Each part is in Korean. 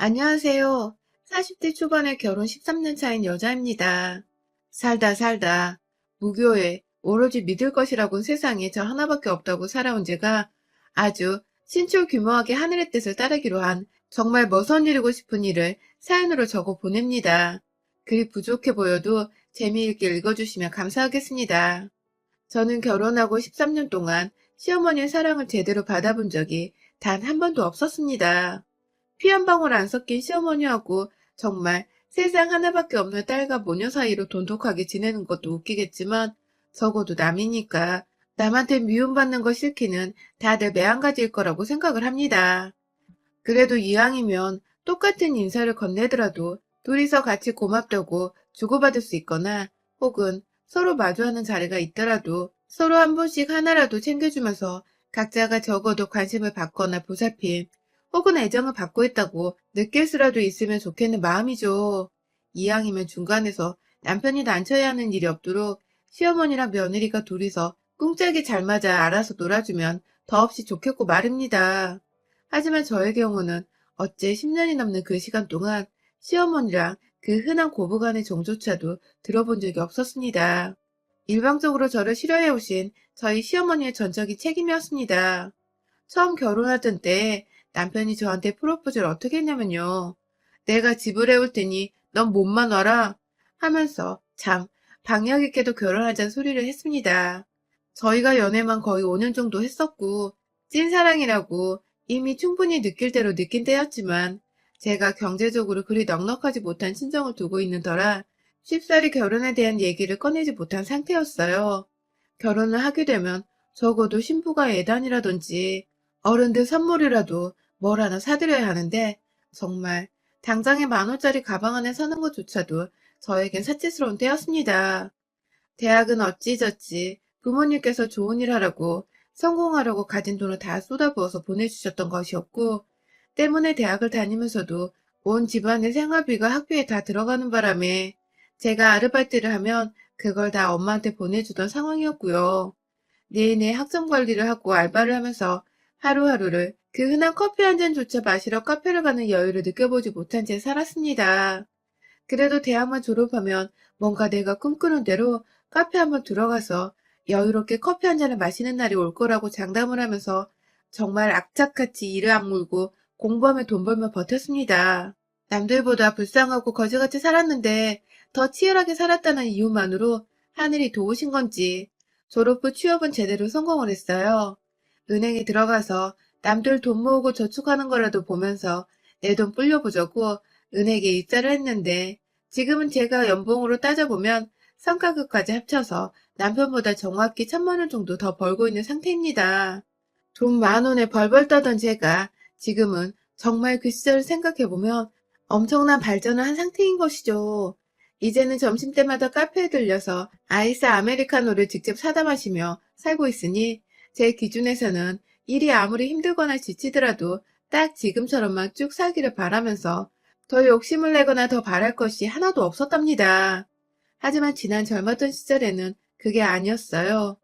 안녕하세요. 40대 초반에 결혼 13년 차인 여자입니다. 살다 살다 무교에 오로지 믿을 것이라고는 세상에 저 하나밖에 없다고 살아온 제가 아주 신초규모하게 하늘의 뜻을 따르기로 한 정말 머선 이루고 싶은 일을 사연으로 적어 보냅니다. 글이 부족해 보여도 재미있게 읽어주시면 감사하겠습니다. 저는 결혼하고 13년 동안 시어머니의 사랑을 제대로 받아본 적이 단 한 번도 없었습니다. 피 한 방울 안 섞인 시어머니하고 정말 세상 하나밖에 없는 딸과 모녀 사이로 돈독하게 지내는 것도 웃기겠지만 적어도 남이니까 남한테 미움받는 거 싫기는 다들 매한가지일 거라고 생각을 합니다. 그래도 이왕이면 똑같은 인사를 건네더라도 둘이서 같이 고맙다고 주고받을 수 있거나 혹은 서로 마주하는 자리가 있더라도 서로 한 번씩 하나라도 챙겨주면서 각자가 적어도 관심을 받거나 보살핌 혹은 애정을 받고 있다고 느낄 수라도 있으면 좋겠는 마음이죠. 이왕이면 중간에서 남편이 난처해 하는 일이 없도록 시어머니랑 며느리가 둘이서 꿍짝이 잘 맞아 알아서 놀아주면 더없이 좋겠고 말입니다. 하지만 저의 경우는 어째 10년이 넘는 그 시간 동안 시어머니랑 그 흔한 고부간의 정조차도 들어본 적이 없었습니다. 일방적으로 저를 싫어해 오신 저희 시어머니의 전적인 책임이었습니다. 처음 결혼하던 때 남편이 저한테 프로포즈를 어떻게 했냐면요. 내가 집을 해올 테니 넌 몸만 와라 하면서 참 박력 있게도 결혼하자는 소리를 했습니다. 저희가 연애만 거의 5년 정도 했었고 찐사랑이라고 이미 충분히 느낄 대로 느낀 때였지만 제가 경제적으로 그리 넉넉하지 못한 친정을 두고 있는 터라 쉽사리 결혼에 대한 얘기를 꺼내지 못한 상태였어요. 결혼을 하게 되면 적어도 신부가 예단이라든지 어른들 선물이라도 뭘 하나 사드려야 하는데 정말 당장에 10,000원짜리 가방 안에 사는 것조차도 저에겐 사치스러운 때였습니다. 대학은 어찌저찌 부모님께서 좋은 일 하라고 성공하려고 가진 돈을 다 쏟아부어서 보내주셨던 것이었고 때문에 대학을 다니면서도 온 집안의 생활비가 학비에 다 들어가는 바람에 제가 아르바이트를 하면 그걸 다 엄마한테 보내주던 상황이었고요. 내내 학점 관리를 하고 알바를 하면서 하루하루를 그 흔한 커피 한 잔조차 마시러 카페를 가는 여유를 느껴보지 못한 채 살았습니다. 그래도 대학만 졸업하면 뭔가 내가 꿈꾸는 대로 카페 한번 들어가서 여유롭게 커피 한 잔을 마시는 날이 올 거라고 장담을 하면서 정말 악착같이 일을 악물고 공부하며 돈 벌며 버텼습니다. 남들보다 불쌍하고 거지같이 살았는데 더 치열하게 살았다는 이유만으로 하늘이 도우신 건지 졸업 후 취업은 제대로 성공을 했어요. 은행에 들어가서 남들 돈 모으고 저축하는 거라도 보면서 내 돈 불려보자고 은행에 입사를 했는데 지금은 제가 연봉으로 따져보면 성과급까지 합쳐서 남편보다 정확히 1,000만 원 정도 더 벌고 있는 상태입니다. 돈 10,000원에 벌벌 떠던 제가 지금은 정말 그 시절을 생각해보면 엄청난 발전을 한 상태인 것이죠. 이제는 점심때마다 카페에 들려서 아이스 아메리카노를 직접 사다 마시며 살고 있으니 제 기준에서는 일이 아무리 힘들거나 지치더라도 딱 지금처럼만 쭉 살기를 바라면서 더 욕심을 내거나 더 바랄 것이 하나도 없었답니다. 하지만 지난 젊었던 시절에는 그게 아니었어요.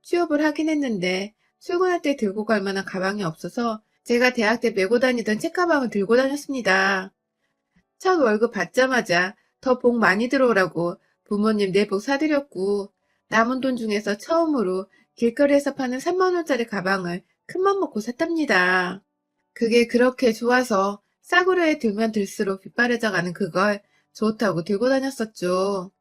취업을 하긴 했는데 출근할 때 들고 갈 만한 가방이 없어서 제가 대학 때 메고 다니던 책가방을 들고 다녔습니다. 첫 월급 받자마자 더 복 많이 들어오라고 부모님 내복 사드렸고 남은 돈 중에서 처음으로 길거리에서 파는 3만 원짜리 가방을 큰맘 먹고 샀답니다. 그게 그렇게 좋아서 싸구려에 들면 들수록 빗바래져가는 그걸 좋다고 들고 다녔었죠.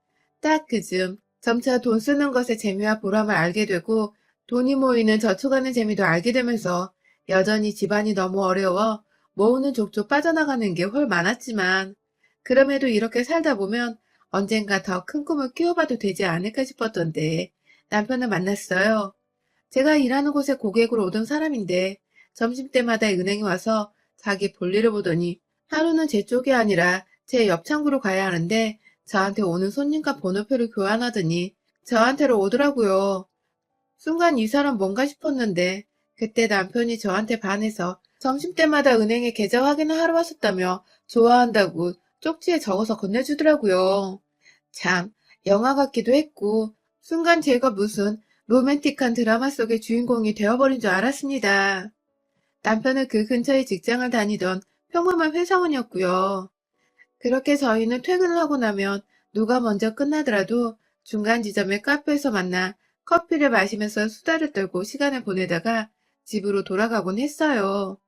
딱 그쯤 점차 돈 쓰는 것의 재미와 보람을 알게 되고 돈이 모이는 저축하는 재미도 알게 되면서 여전히 집안이 너무 어려워 모으는 족족 빠져나가는 게 홀 많았지만 그럼에도 이렇게 살다 보면 언젠가 더 큰 꿈을 키워봐도 되지 않을까 싶었던데 남편을 만났어요. 제가 일하는 곳에 고객으로 오던 사람인데 점심때마다 은행에 와서 자기 볼일을 보더니 하루는 제 쪽이 아니라 제 옆창구로 가야 하는데 저한테 오는 손님과 번호표를 교환하더니 저한테로 오더라고요. 순간 이 사람 뭔가 싶었는데 그때 남편이 저한테 반해서 점심때마다 은행에 계좌 확인을 하러 왔었다며 좋아한다고 쪽지에 적어서 건네주더라고요. 참 영화 같기도 했고 순간 제가 무슨 로맨틱한 드라마 속의 주인공이 되어버린 줄 알았습니다. 남편은 그 근처에 직장을 다니던 평범한 회사원이었고요. 그렇게 저희는 퇴근을 하고 나면 누가 먼저 끝나더라도 중간 지점의 카페에서 만나 커피를 마시면서 수다를 떨고 시간을 보내다가 집으로 돌아가곤 했어요.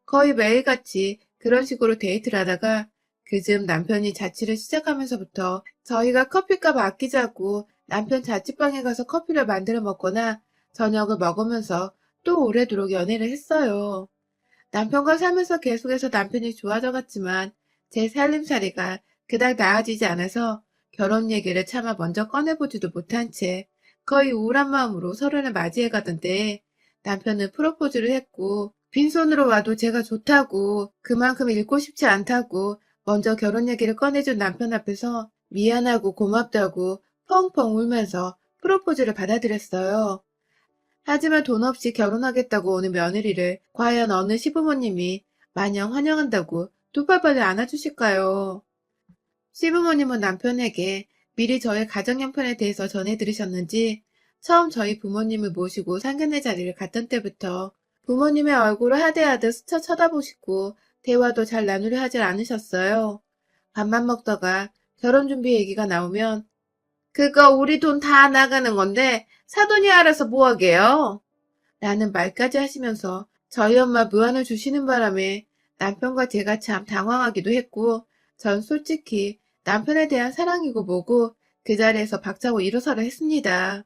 거의 매일같이 그런 식으로 데이트를 하다가 그즘 남편이 자취를 시작하면서부터 저희가 커피값 아끼자고 남편 자취방에 가서 커피를 만들어 먹거나 저녁을 먹으면서 또 오래도록 연애를 했어요. 남편과 살면서 계속해서 남편이 좋아져갔지만 제 살림살이가 그닥 나아지지 않아서 결혼 얘기를 차마 먼저 꺼내보지도 못한 채 거의 우울한 마음으로 서로를 맞이해 가던데 남편은 프로포즈를 했고 빈손으로 와도 제가 좋다고 그만큼 잃고 싶지 않다고 먼저 결혼 얘기를 꺼내준 남편 앞에서 미안하고 고맙다고 펑펑 울면서 프로포즈를 받아들였어요. 하지만 돈 없이 결혼하겠다고 오는 며느리를 과연 어느 시부모님이 마냥 환영한다고 두 팔벌려 안아주실까요? 시부모님은 남편에게 미리 저의 가정 형편에 대해서 전해들으셨는지 처음 저희 부모님을 모시고 상견례 자리를 갔던 때부터 부모님의 얼굴을 하대하듯 스쳐 쳐다보시고 대화도 잘 나누려 하질 않으셨어요. 밥만 먹다가 결혼 준비 얘기가 나오면 그거 우리 돈 다 나가는 건데 사돈이 알아서 뭐하게요? 라는 말까지 하시면서 저희 엄마 무안을 주시는 바람에 남편과 제가 참 당황하기도 했고 전 솔직히 남편에 대한 사랑이고 뭐고 그 자리에서 박차고 일어서려 했습니다.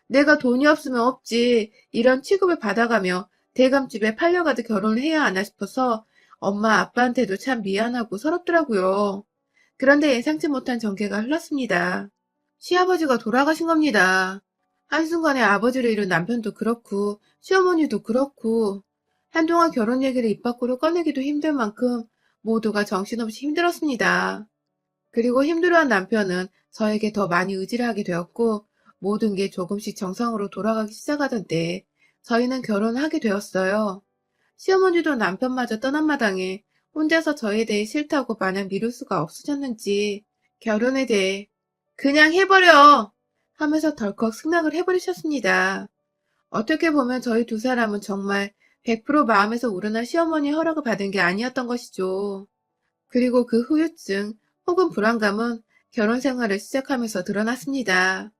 내가 돈이 없으면 없지 이런 취급을 받아가며 대감집에 팔려가듯 결혼을 해야 하나 싶어서 엄마 아빠한테도 참 미안하고 서럽더라고요. 그런데 예상치 못한 전개가 흘렀습니다. 시아버지가 돌아가신 겁니다. 한순간에 아버지를 잃은 남편도 그렇고 시어머니도 그렇고 한동안 결혼 얘기를 입 밖으로 꺼내기도 힘들 만큼 모두가 정신없이 힘들었습니다. 그리고 힘들어한 남편은 저에게 더 많이 의지를 하게 되었고 모든 게 조금씩 정상으로 돌아가기 시작하던데 저희는 결혼하게 되었어요. 시어머니도 남편마저 떠난 마당에 혼자서 저에 대해 싫다고 마냥 미룰 수가 없으셨는지 결혼에 대해 그냥 해버려 하면서 덜컥 승낙을 해버리셨습니다. 어떻게 보면 저희 두 사람은 정말 100% 마음에서 우러난 시어머니의 허락을 받은 게 아니었던 것이죠. 그리고 그 후유증 혹은 불안감은 결혼 생활을 시작하면서 드러났습니다.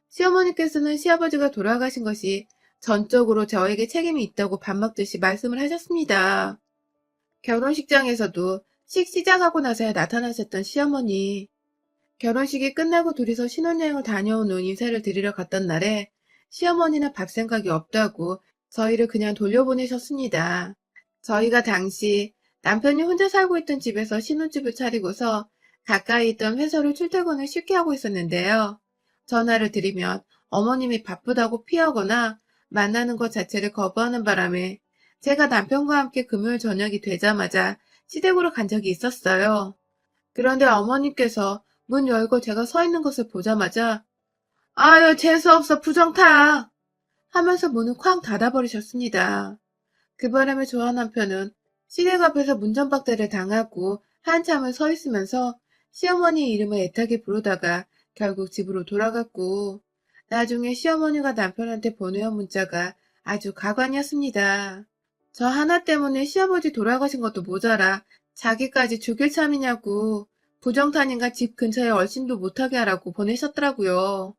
시어머니께서는 시아버지가 돌아가신 것이 전적으로 저에게 책임이 있다고 밥 먹듯이 말씀을 하셨습니다. 결혼식장에서도 시작하고 나서야 나타나셨던 시어머니. 결혼식이 끝나고 둘이서 신혼여행을 다녀온 후 인사를 드리러 갔던 날에 시어머니는 밥 생각이 없다고 저희를 그냥 돌려보내셨습니다. 저희가 당시 남편이 혼자 살고 있던 집에서 신혼집을 차리고서 가까이 있던 회사로 출퇴근을 쉽게 하고 있었는데요. 전화를 드리면 어머님이 바쁘다고 피하거나 만나는 것 자체를 거부하는 바람에 제가 남편과 함께 금요일 저녁이 되자마자 시댁으로 간 적이 있었어요. 그런데 어머님께서 문 열고 제가 서 있는 것을 보자마자 아유 재수없어 부정타 하면서 문을 쾅 닫아버리셨습니다. 그 바람에 저와 남편은 시댁 앞에서 문전박대를 당하고 한참을 서 있으면서 시어머니 이름을 애타게 부르다가 결국 집으로 돌아갔고 나중에 시어머니가 남편한테 보내온 문자가 아주 가관이었습니다. 저 하나 때문에 시아버지 돌아가신 것도 모자라 자기까지 죽일 참이냐고 부정타님과 집 근처에 얼씬도 못하게 하라고 보내셨더라고요.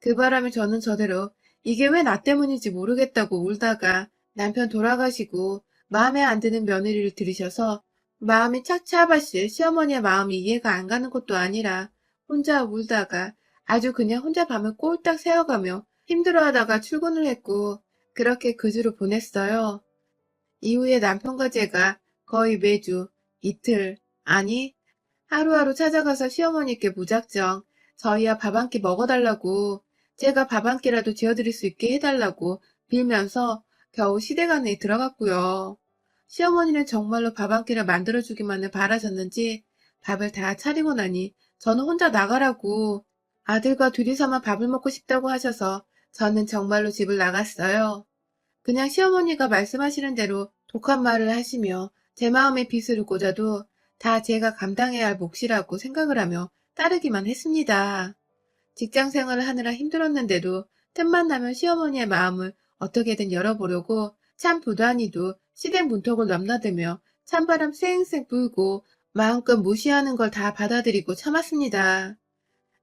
그 바람에 저는 저대로 이게 왜 나 때문인지 모르겠다고 울다가 남편 돌아가시고 마음에 안 드는 며느리를 들이셔서 마음이 착잡하실 시어머니의 마음이 이해가 안 가는 것도 아니라 혼자 울다가 아주 그냥 혼자 밤을 꼴딱 새워가며 힘들어하다가 출근을 했고 그렇게 그 주를 보냈어요. 이후에 남편과 제가 거의 매주 이틀, 아니 하루하루 찾아가서 시어머니께 무작정 저희야 밥 한 끼 먹어달라고 제가 밥 한 끼라도 지어드릴 수 있게 해달라고 빌면서 겨우 시댁 안에 들어갔고요. 시어머니는 정말로 밥 한 끼를 만들어주기만을 바라셨는지 밥을 다 차리고 나니 저는 혼자 나가라고 아들과 둘이서만 밥을 먹고 싶다고 하셔서 저는 정말로 집을 나갔어요. 그냥 시어머니가 말씀하시는 대로 독한 말을 하시며 제 마음에 빗을 꽂아도 다 제가 감당해야 할 몫이라고 생각을 하며 따르기만 했습니다. 직장 생활을 하느라 힘들었는데도 틈만 나면 시어머니의 마음을 어떻게든 열어보려고 참 부단히도 시댁 문턱을 넘나들며 찬바람 쌩쌩 불고 마음껏 무시하는 걸 다 받아들이고 참았습니다.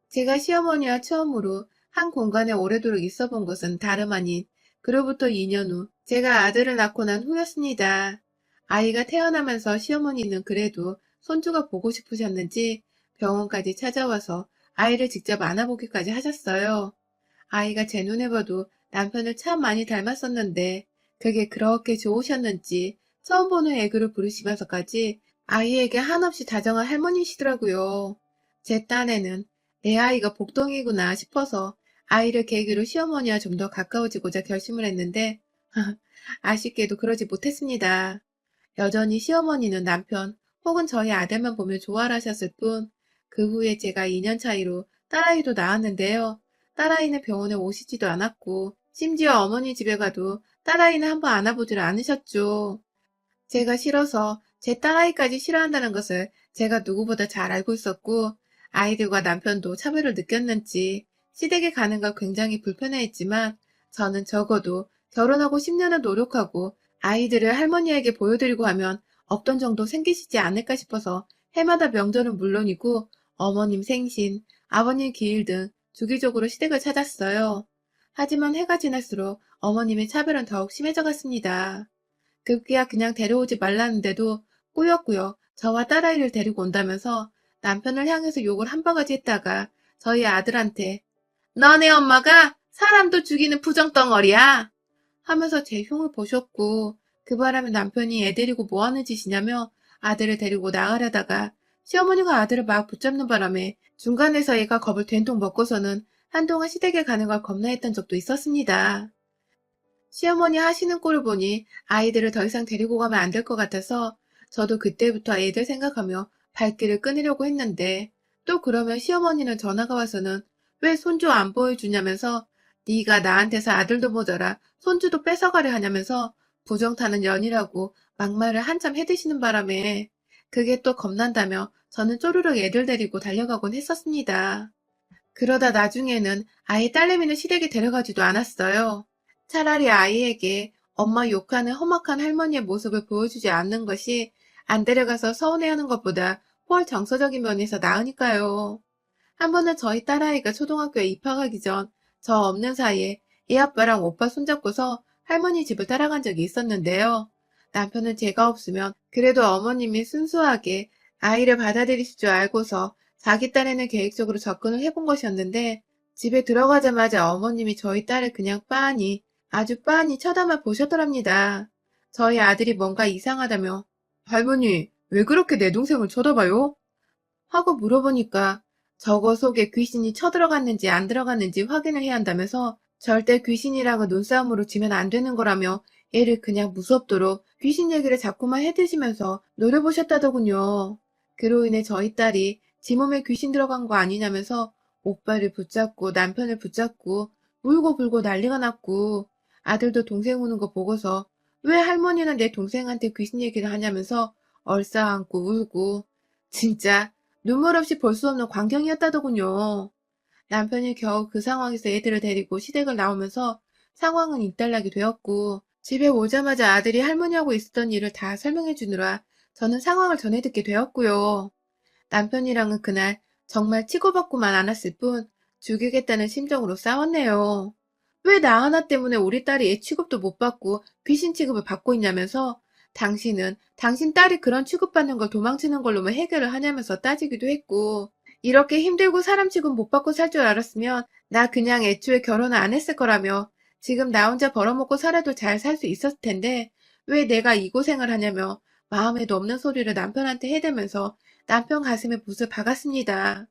제가 시어머니와 처음으로 한 공간에 오래도록 있어 본 것은 다름 아닌 그로부터 2년 후 제가 아들을 낳고 난 후였습니다. 아이가 태어나면서 시어머니는 그래도 손주가 보고 싶으셨는지 병원까지 찾아와서 아이를 직접 안아보기까지 하셨어요. 아이가 제 눈에 봐도 남편을 참 많이 닮았었는데 그게 그렇게 좋으셨는지 처음 보는 애교를 부르시면서까지 아이에게 한없이 다정한 할머니시더라고요. 제 딴에는 내 아이가 복덩이구나 싶어서 아이를 계기로 시어머니와 좀 더 가까워지고자 결심을 했는데 아쉽게도 그러지 못했습니다. 여전히 시어머니는 남편 혹은 저희 아들만 보면 좋아를 하셨을 뿐 그 후에 제가 2년 차이로 딸아이도 낳았는데요. 딸아이는 병원에 오시지도 않았고 심지어 어머니 집에 가도 딸아이는 한번 안아보질 않으셨죠. 제가 싫어서 제 딸아이까지 싫어한다는 것을 제가 누구보다 잘 알고 있었고 아이들과 남편도 차별을 느꼈는지 시댁에 가는 걸 굉장히 불편해했지만 저는 적어도 결혼하고 10년을 노력하고 아이들을 할머니에게 보여드리고 하면 없던 정도 생기시지 않을까 싶어서 해마다 명절은 물론이고 어머님 생신, 아버님 기일 등 주기적으로 시댁을 찾았어요. 하지만 해가 지날수록 어머님의 차별은 더욱 심해져 갔습니다. 급기야 그냥 데려오지 말라는데도 꾸역꾸역 저와 딸아이를 데리고 온다면서 남편을 향해서 욕을 한 바가지 했다가 저희 아들한테 너네 엄마가 사람도 죽이는 부정덩어리야 하면서 제 흉을 보셨고 그 바람에 남편이 애 데리고 뭐 하는 짓이냐며 아들을 데리고 나가려다가 시어머니가 아들을 막 붙잡는 바람에 중간에서 얘가 겁을 된통 먹고서는 한동안 시댁에 가는 걸 겁나했던 적도 있었습니다. 시어머니 하시는 꼴을 보니 아이들을 더 이상 데리고 가면 안 될 것 같아서 저도 그때부터 애들 생각하며 발길을 끊으려고 했는데 또 그러면 시어머니는 전화가 와서는 왜 손주 안 보여주냐면서 네가 나한테서 아들도 모자라 손주도 뺏어가려 하냐면서 부정타는 년이라고 막말을 한참 해대시는 바람에 그게 또 겁난다며 저는 쪼르륵 애들 데리고 달려가곤 했었습니다. 그러다 나중에는 아예 딸내미는 시댁에 데려가지도 않았어요. 차라리 아이에게 엄마 욕하는 험악한 할머니의 모습을 보여주지 않는 것이 안 데려가서 서운해하는 것보다 훨 정서적인 면에서 나으니까요. 한 번은 저희 딸아이가 초등학교에 입학하기 전 저 없는 사이에 애 아빠랑 오빠 손잡고서 할머니 집을 따라간 적이 있었는데요. 남편은 제가 없으면 그래도 어머님이 순수하게 아이를 받아들이실 줄 알고서 자기 딴에는 계획적으로 접근을 해본 것이었는데 집에 들어가자마자 어머님이 저희 딸을 그냥 빤히 아주 빤히 쳐다만 보셨더랍니다. 저희 아들이 뭔가 이상하다며 할머니 왜 그렇게 내 동생을 쳐다봐요? 하고 물어보니까 저거 속에 귀신이 쳐들어갔는지 안 들어갔는지 확인을 해야 한다면서 절대 귀신이랑은 눈싸움으로 지면 안 되는 거라며 애를 그냥 무섭도록 귀신 얘기를 자꾸만 해드시면서 노려보셨다더군요. 그로 인해 저희 딸이 지 몸에 귀신 들어간 거 아니냐면서 오빠를 붙잡고 남편을 붙잡고 울고불고 난리가 났고 아들도 동생 우는 거 보고서 왜 할머니는 내 동생한테 귀신 얘기를 하냐면서 얼싸안고 울고 진짜 눈물 없이 볼 수 없는 광경이었다더군요. 남편이 겨우 그 상황에서 애들을 데리고 시댁을 나오면서 상황은 일단락이 되었고 집에 오자마자 아들이 할머니하고 있었던 일을 다 설명해 주느라 저는 상황을 전해 듣게 되었고요. 남편이랑은 그날 정말 치고받고만 않았을 뿐 죽이겠다는 심정으로 싸웠네요. 왜 나 하나 때문에 우리 딸이 애 취급도 못 받고 귀신 취급을 받고 있냐면서 당신은 당신 딸이 그런 취급받는 걸 도망치는 걸로만 해결을 하냐면서 따지기도 했고 이렇게 힘들고 사람 취급 못 받고 살 줄 알았으면 나 그냥 애초에 결혼을 안 했을 거라며 지금 나 혼자 벌어먹고 살아도 잘 살 수 있었을 텐데 왜 내가 이 고생을 하냐며 마음에도 없는 소리를 남편한테 해대면서 남편 가슴에 붓을 박았습니다.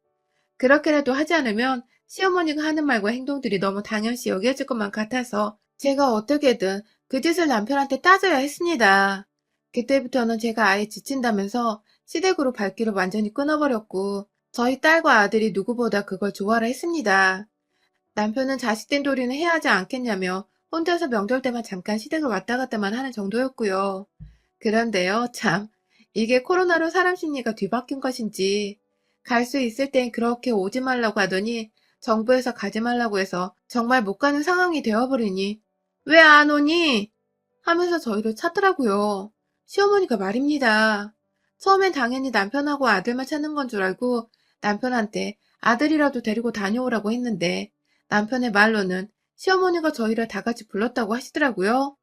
그렇게라도 하지 않으면 시어머니가 하는 말과 행동들이 너무 당연시 여겨질 것만 같아서 제가 어떻게든 그 짓을 남편한테 따져야 했습니다. 그때부터는 제가 아예 지친다면서 시댁으로 발길을 완전히 끊어버렸고 저희 딸과 아들이 누구보다 그걸 좋아라 했습니다. 남편은 자식된 도리는 해야 하지 않겠냐며 혼자서 명절 때만 잠깐 시댁을 왔다 갔다만 하는 정도였고요. 그런데요, 참, 이게 코로나로 사람 심리가 뒤바뀐 것인지 갈 수 있을 땐 그렇게 오지 말라고 하더니 정부에서 가지 말라고 해서 정말 못 가는 상황이 되어버리니 왜 안 오니? 하면서 저희를 찾더라고요. 시어머니가 말입니다. 처음엔 당연히 남편하고 아들만 찾는 건 줄 알고 남편한테 아들이라도 데리고 다녀오라고 했는데 남편의 말로는 시어머니가 저희를 다 같이 불렀다고 하시더라고요.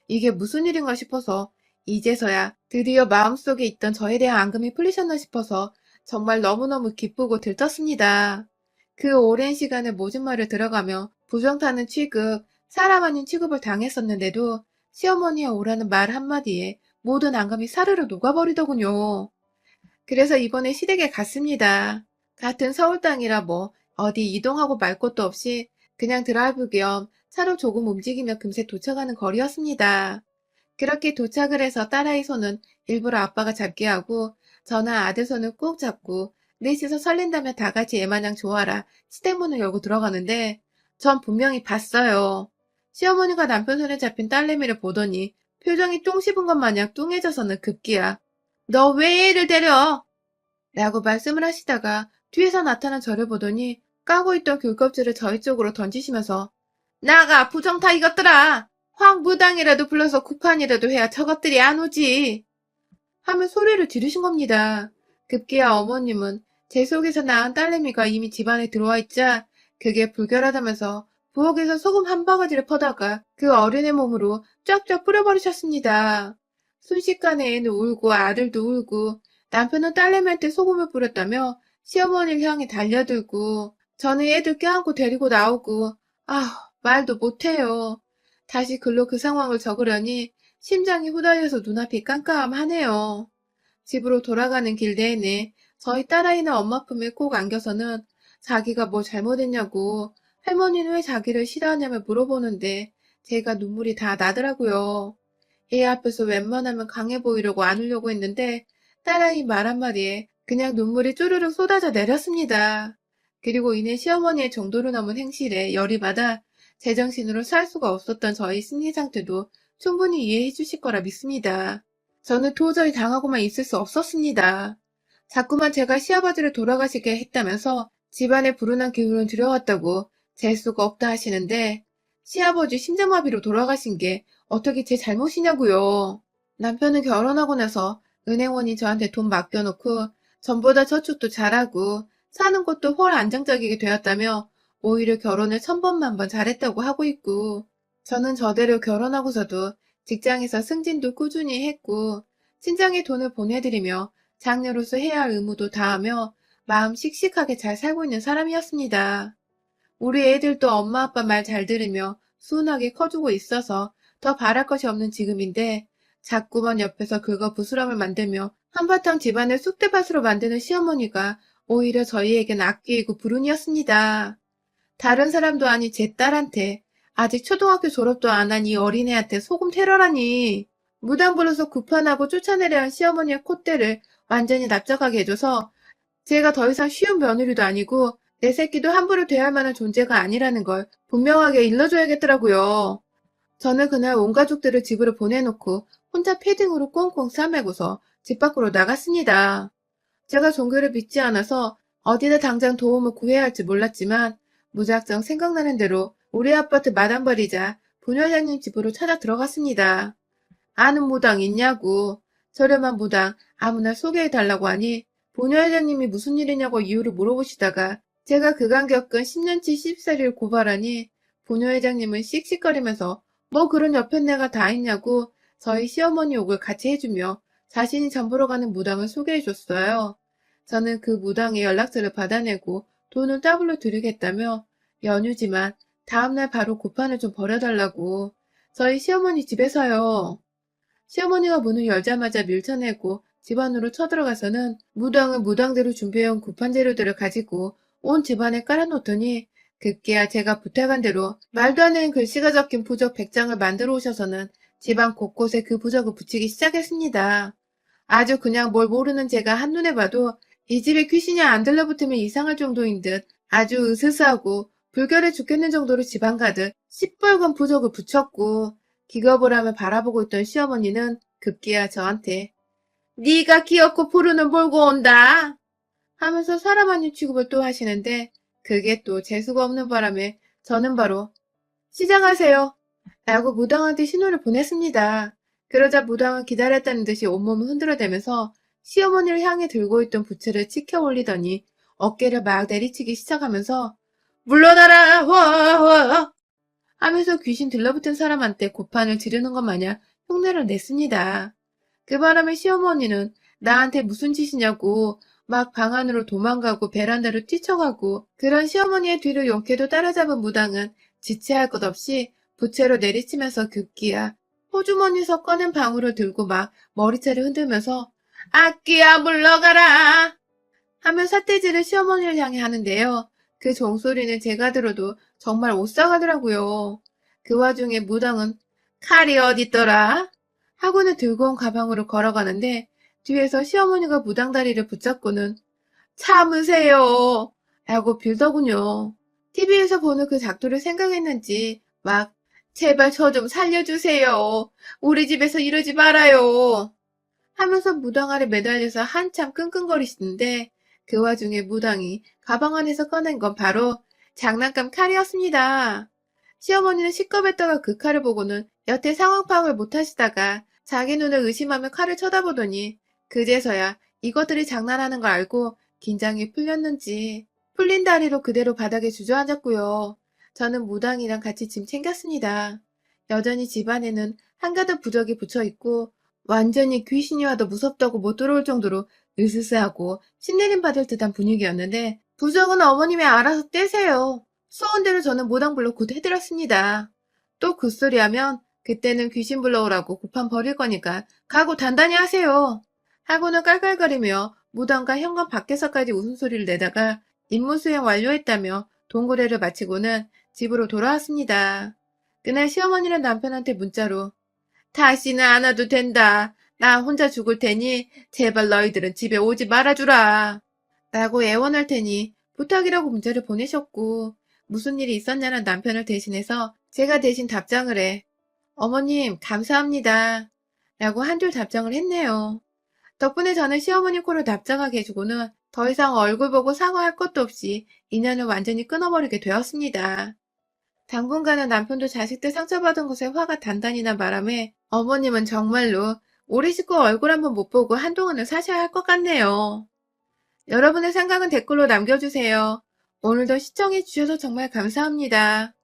이게 무슨 일인가 싶어서 이제서야 드디어 마음속에 있던 저에 대한 앙금이 풀리셨나 싶어서 정말 너무너무 기쁘고 들떴습니다. 그 오랜 시간에 모진 말을 들어가며 부정타는 취급, 사람 아닌 취급을 당했었는데도 시어머니의 오라는 말 한마디에 모든 앙금이 사르르 녹아버리더군요. 그래서 이번에 시댁에 갔습니다. 같은 서울 땅이라 뭐 어디 이동하고 말 것도 없이 그냥 드라이브 겸 차로 조금 움직이며 금세 도착하는 거리였습니다. 그렇게 도착을 해서 딸아이 손은 일부러 아빠가 잡게 하고 저는 아들 손을 꾹 잡고 넷이서 설렌다며 다 같이 애마냥 좋아라 시댁문을 열고 들어가는데 전 분명히 봤어요. 시어머니가 남편 손에 잡힌 딸내미를 보더니 표정이 똥 씹은 것 마냥 뚱해져서는 급기야 너 왜 애를 데려? 라고 말씀을 하시다가 뒤에서 나타난 저를 보더니 까고 있던 귤껍질을 저희 쪽으로 던지시면서 나가 부정타 이것들아! 황무당이라도 불러서 구판이라도 해야 저것들이 안 오지! 하며 소리를 지르신 겁니다. 급기야 어머님은 제 속에서 낳은 딸내미가 이미 집안에 들어와 있자 그게 불결하다면서 부엌에서 소금 한 바가지를 퍼다가 그 어린애 몸으로 쫙쫙 뿌려버리셨습니다. 순식간에 애는 울고 아들도 울고 남편은 딸내미한테 소금을 뿌렸다며 시어머니를 향해 달려들고 저는 애들 껴안고 데리고 나오고 말도 못해요. 다시 글로 그 상황을 적으려니 심장이 후달려서 눈앞이 깜깜하네요. 집으로 돌아가는 길 내내 저희 딸아이는 엄마 품에 꼭 안겨서는 자기가 뭐 잘못했냐고 할머니는 왜 자기를 싫어하냐며 물어보는데 제가 눈물이 다 나더라고요. 애 앞에서 웬만하면 강해 보이려고 안으려고 했는데 딸아이 말 한마디에 그냥 눈물이 쪼르륵 쏟아져 내렸습니다. 그리고 이내 시어머니의 정도로 넘은 행실에 열이 받아 제정신으로 살 수가 없었던 저희 심리 상태도 충분히 이해해 주실 거라 믿습니다. 저는 도저히 당하고만 있을 수 없었습니다. 자꾸만 제가 시아버지를 돌아가시게 했다면서 집안에 불운한 기운을 들여왔다고 잴 수가 없다 하시는데 시아버지 심장마비로 돌아가신 게 어떻게 제 잘못이냐고요. 남편은 결혼하고 나서 은행원이 저한테 돈 맡겨놓고 전보다 저축도 잘하고 사는 것도 훨 안정적이게 되었다며 오히려 결혼을 천번만번 잘했다고 하고 있고 저는 저대로 결혼하고서도 직장에서 승진도 꾸준히 했고 친정에 돈을 보내드리며 장녀로서 해야 할 의무도 다하며 마음 씩씩하게 잘 살고 있는 사람이었습니다. 우리 애들도 엄마 아빠 말 잘 들으며 순하게 커주고 있어서 더 바랄 것이 없는 지금인데 자꾸만 옆에서 긁어 부스럼을 만들며 한바탕 집안을 쑥대밭으로 만드는 시어머니가 오히려 저희에겐 악귀이고 불운이었습니다. 다른 사람도 아닌 제 딸한테 아직 초등학교 졸업도 안 한 이 어린애한테 소금 테러라니. 무당 불러서 구판하고 쫓아내려 한 시어머니의 콧대를 완전히 납작하게 해줘서 제가 더 이상 쉬운 며느리도 아니고 내 새끼도 함부로 대할 만한 존재가 아니라는 걸 분명하게 일러줘야겠더라고요. 저는 그날 온 가족들을 집으로 보내놓고 혼자 패딩으로 꽁꽁 싸매고서 집 밖으로 나갔습니다. 제가 종교를 믿지 않아서 어디다 당장 도움을 구해야 할지 몰랐지만 무작정 생각나는 대로 우리 아파트 마당발이자 부녀자님 집으로 찾아 들어갔습니다. 아는 무당 있냐고 저렴한 무당 아무나 소개해달라고 하니 부녀회장님이 무슨 일이냐고 이유를 물어보시다가 제가 그간 겪은 10년치 씹사리를 고발하니 부녀회장님은 씩씩거리면서 뭐 그런 옆편네가 다 있냐고 저희 시어머니 욕을 같이 해주며 자신이 전보러 가는 무당을 소개해줬어요. 저는 그 무당의 연락처를 받아내고 돈을 더블로 드리겠다며 연휴지만 다음날 바로 고판을 좀 버려달라고 저희 시어머니 집에서요. 시어머니가 문을 열자마자 밀쳐내고 집 안으로 쳐들어가서는 무당은 무당대로 준비해온 구판 재료들을 가지고 온 집안에 깔아놓더니 급기야 제가 부탁한 대로 말도 안 되는 글씨가 적힌 부적 100장을 만들어 오셔서는 집안 곳곳에 그 부적을 붙이기 시작했습니다. 아주 그냥 뭘 모르는 제가 한눈에 봐도 이 집에 귀신이 안 들러붙으면 이상할 정도인 듯 아주 으스스하고 불결해 죽겠는 정도로 집안 가득 시뻘건 부적을 붙였고 기겁을 하며 바라보고 있던 시어머니는 급기야 저한테 네가 기어코 푸르는 몰고 온다 하면서 사람 아닌 취급을 또 하시는데 그게 또 재수가 없는 바람에 저는 바로 시장하세요 라고 무당한테 신호를 보냈습니다. 그러자 무당은 기다렸다는 듯이 온몸을 흔들어대면서 시어머니를 향해 들고 있던 부채를 치켜 올리더니 어깨를 막 내리치기 시작하면서 물러나라! 와! 하면서 귀신 들러붙은 사람한테 고판을 지르는 것 마냥 흉내를 냈습니다. 그 바람에 시어머니는 나한테 무슨 짓이냐고 막 방 안으로 도망가고 베란다로 뛰쳐가고 그런 시어머니의 뒤를 용케도 따라잡은 무당은 지체할 것 없이 부채로 내리치면서 급기야 호주머니에서 꺼낸 방울을 들고 막 머리채를 흔들면서 악기야 물러가라 하며 삿대질을 시어머니를 향해 하는데요. 그 종소리는 제가 들어도 정말 오싹하더라고요. 그 와중에 무당은 칼이 어딨더라? 하고는 들고 온 가방으로 걸어가는데 뒤에서 시어머니가 무당 다리를 붙잡고는 참으세요 라고 빌더군요. TV에서 보는 그 작두를 생각했는지 막 제발 저 좀 살려주세요. 우리 집에서 이러지 말아요. 하면서 무당 아래 매달려서 한참 끙끙거리시는데 그 와중에 무당이 가방 안에서 꺼낸 건 바로 장난감 칼이었습니다. 시어머니는 시겁했다가 그 칼을 보고는 여태 상황 파악을 못하시다가 자기 눈을 의심하며 칼을 쳐다보더니 그제서야 이것들이 장난하는 걸 알고 긴장이 풀렸는지 풀린 다리로 그대로 바닥에 주저앉았고요. 저는 무당이랑 같이 짐 챙겼습니다. 여전히 집안에는 한가득 부적이 붙여있고 완전히 귀신이 와도 무섭다고 못 들어올 정도로 으스스하고 신내림 받을 듯한 분위기였는데 부적은 어머님이 알아서 떼세요. 소원대로 저는 무당불로 곧 해드렸습니다. 또 그 소리 하면 그때는 귀신 불러오라고 고판 버릴 거니까 각오 단단히 하세요. 하고는 깔깔거리며 무당과 현관 밖에서까지 웃음소리를 내다가 임무 수행 완료했다며 동고래를 마치고는 집으로 돌아왔습니다. 그날 시어머니는 남편한테 문자로 다시는 안 와도 된다. 나 혼자 죽을 테니 제발 너희들은 집에 오지 말아주라. 라고 애원할 테니 부탁이라고 문자를 보내셨고 무슨 일이 있었냐는 남편을 대신해서 제가 대신 답장을 해. 어머님 감사합니다. 라고 한 줄 답장을 했네요. 덕분에 저는 시어머니 콜을 답장하게 해주고는 더 이상 얼굴 보고 사과할 것도 없이 인연을 완전히 끊어버리게 되었습니다. 당분간은 남편도 자식들 상처받은 것에 화가 단단히 난 바람에 어머님은 정말로 우리 식구 얼굴 한번 못 보고 한동안은 사셔야 할 것 같네요. 여러분의 생각은 댓글로 남겨주세요. 오늘도 시청해주셔서 정말 감사합니다.